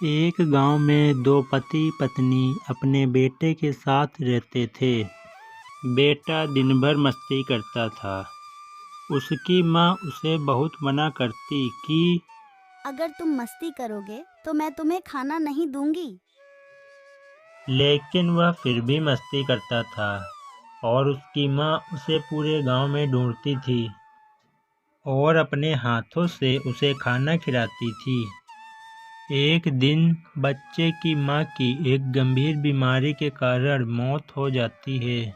एक गांव में दो पति पत्नी अपने बेटे के साथ रहते थे। बेटा दिन भर मस्ती करता था। उसकी माँ उसे बहुत मना करती कि अगर तुम मस्ती करोगे तो मैं तुम्हें खाना नहीं दूंगी। लेकिन वह फिर भी मस्ती करता था और उसकी माँ उसे पूरे गांव में ढूंढती थी और अपने हाथों से उसे खाना खिलाती थी। एक दिन बच्चे की माँ की एक गंभीर बीमारी के कारण मौत हो जाती है।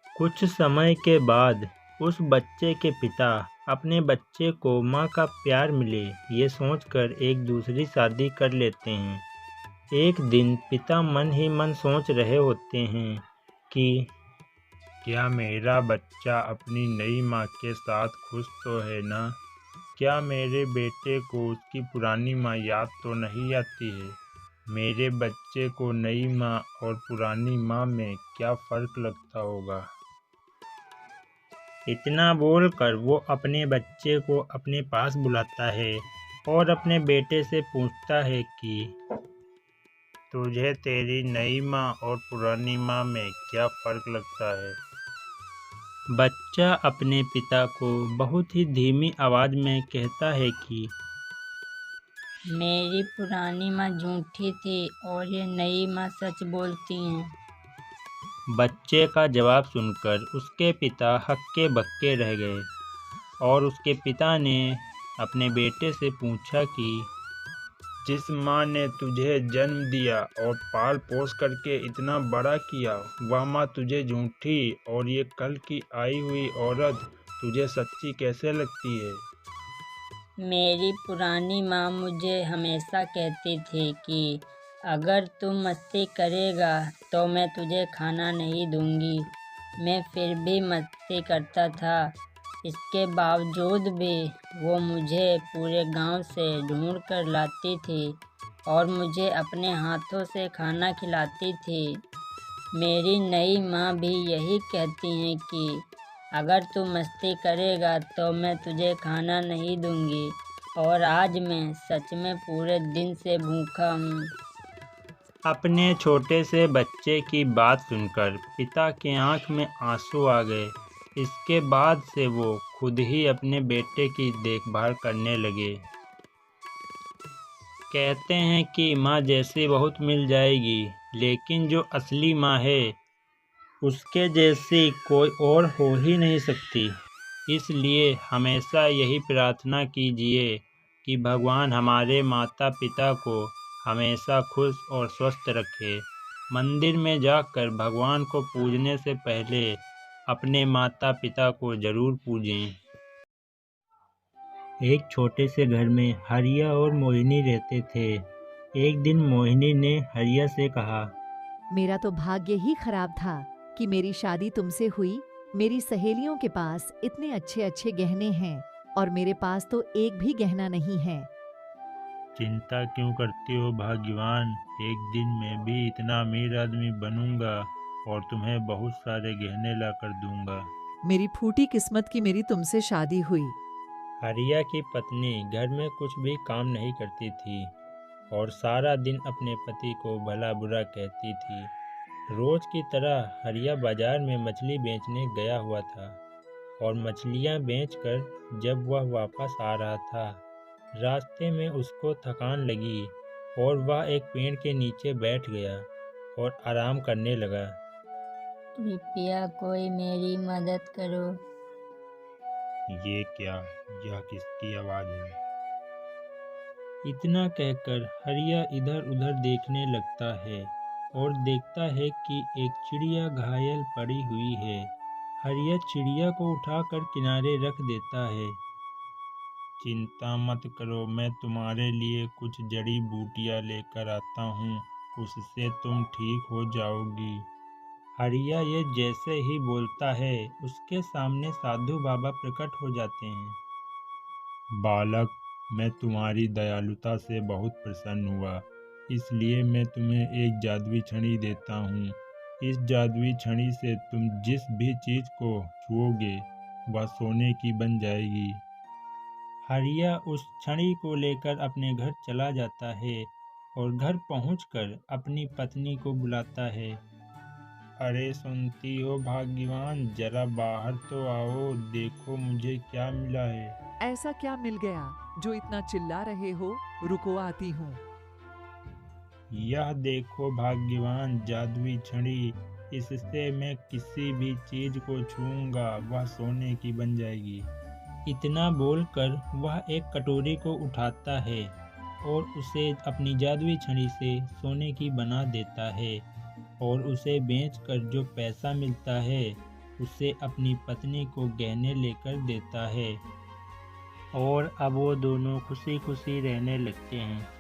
कुछ समय के बाद उस बच्चे के पिता अपने बच्चे को माँ का प्यार मिले ये सोचकर एक दूसरी शादी कर लेते हैं। एक दिन पिता मन ही मन सोच रहे होते हैं कि क्या मेरा बच्चा अपनी नई माँ के साथ खुश तो है ना? क्या मेरे बेटे को उसकी पुरानी माँ याद तो नहीं आती है? मेरे बच्चे को नई माँ और पुरानी माँ में क्या फ़र्क लगता होगा? इतना बोलकर वो अपने बच्चे को अपने पास बुलाता है और अपने बेटे से पूछता है कि तुझे तेरी नई माँ और पुरानी माँ में क्या फ़र्क लगता है? बच्चा अपने पिता को बहुत ही धीमी आवाज़ में कहता है कि मेरी पुरानी माँ झूठी थी और ये नई माँ सच बोलती हैं। बच्चे का जवाब सुनकर उसके पिता हक्के बक्के रह गए और उसके पिता ने अपने बेटे से पूछा कि जिस माँ ने तुझे जन्म दिया और पाल पोस करके इतना बड़ा किया, वह माँ तुझे झूठी और ये कल की आई हुई औरत तुझे सच्ची कैसे लगती है? मेरी पुरानी माँ मुझे हमेशा कहती थी कि अगर तू मस्ती करेगा तो मैं तुझे खाना नहीं दूंगी। मैं फिर भी मस्ती करता था। इसके बावजूद भी वो मुझे पूरे गांव से ढूंढ कर लाती थी और मुझे अपने हाथों से खाना खिलाती थी। मेरी नई माँ भी यही कहती हैं कि अगर तू मस्ती करेगा तो मैं तुझे खाना नहीं दूंगी और आज मैं सच में पूरे दिन से भूखा हूँ। अपने छोटे से बच्चे की बात सुनकर पिता के आंख में आंसू आ गए। इसके बाद से वो खुद ही अपने बेटे की देखभाल करने लगे। कहते हैं कि माँ जैसी बहुत मिल जाएगी, लेकिन जो असली माँ है उसके जैसी कोई और हो ही नहीं सकती। इसलिए हमेशा यही प्रार्थना कीजिए कि भगवान हमारे माता पिता को हमेशा खुश और स्वस्थ रखे। मंदिर में जाकर भगवान को पूजने से पहले अपने माता पिता को ज़रूर पूजें। एक छोटे से घर में हरिया और मोहिनी रहते थे। एक दिन मोहिनी ने हरिया से कहा, मेरा तो भाग्य ही खराब था कि मेरी शादी तुमसे हुई। मेरी सहेलियों के पास इतने अच्छे अच्छे गहने हैं और मेरे पास तो एक भी गहना नहीं है। चिंता क्यों करती हो भाग्यवान? एक दिन मैं भी इतना अमीर आदमी बनूंगा और तुम्हें बहुत सारे गहने ला कर दूंगा। मेरी फूटी किस्मत की मेरी तुमसे शादी हुई। हरिया की पत्नी घर में कुछ भी काम नहीं करती थी और सारा दिन अपने पति को भला बुरा कहती थी। रोज की तरह हरिया बाजार में मछली बेचने गया हुआ था और मछलियां बेचकर जब वह वापस आ रहा था, रास्ते में उसको थकान लगी और वह एक पेड़ के नीचे बैठ गया और आराम करने लगा। कृपया कोई मेरी मदद करो। ये क्या? यह किसकी आवाज़ है? इतना कहकर हरिया इधर उधर देखने लगता है और देखता है कि एक चिड़िया घायल पड़ी हुई है। हरिया चिड़िया को उठाकर किनारे रख देता है। चिंता मत करो, मैं तुम्हारे लिए कुछ जड़ी बूटियां लेकर आता हूँ, उससे तुम ठीक हो जाओगी। हरिया ये जैसे ही बोलता है, उसके सामने साधु बाबा प्रकट हो जाते हैं। बालक, मैं तुम्हारी दयालुता से बहुत प्रसन्न हुआ, इसलिए मैं तुम्हें एक जादुई छड़ी देता हूँ। इस जादुई छड़ी से तुम जिस भी चीज़ को छुओगे वह सोने की बन जाएगी। हरिया उस छड़ी को लेकर अपने घर चला जाता है और घर पहुंचकर अपनी पत्नी को बुलाता है। अरे सुनती हो भाग्यवान, जरा बाहर तो आओ, देखो मुझे क्या मिला है। ऐसा क्या मिल गया जो इतना चिल्ला रहे हो? रुको, आती हूँ। यह देखो भाग्यवान, जादुई छड़ी, इससे मैं किसी भी चीज को छूऊंगा वह सोने की बन जाएगी। इतना बोलकर वह एक कटोरी को उठाता है और उसे अपनी जादुई छड़ी से सोने की बना देता है और उसे बेचकर जो पैसा मिलता है उसे अपनी पत्नी को गहने लेकर देता है और अब वो दोनों खुशी खुशी रहने लगते हैं।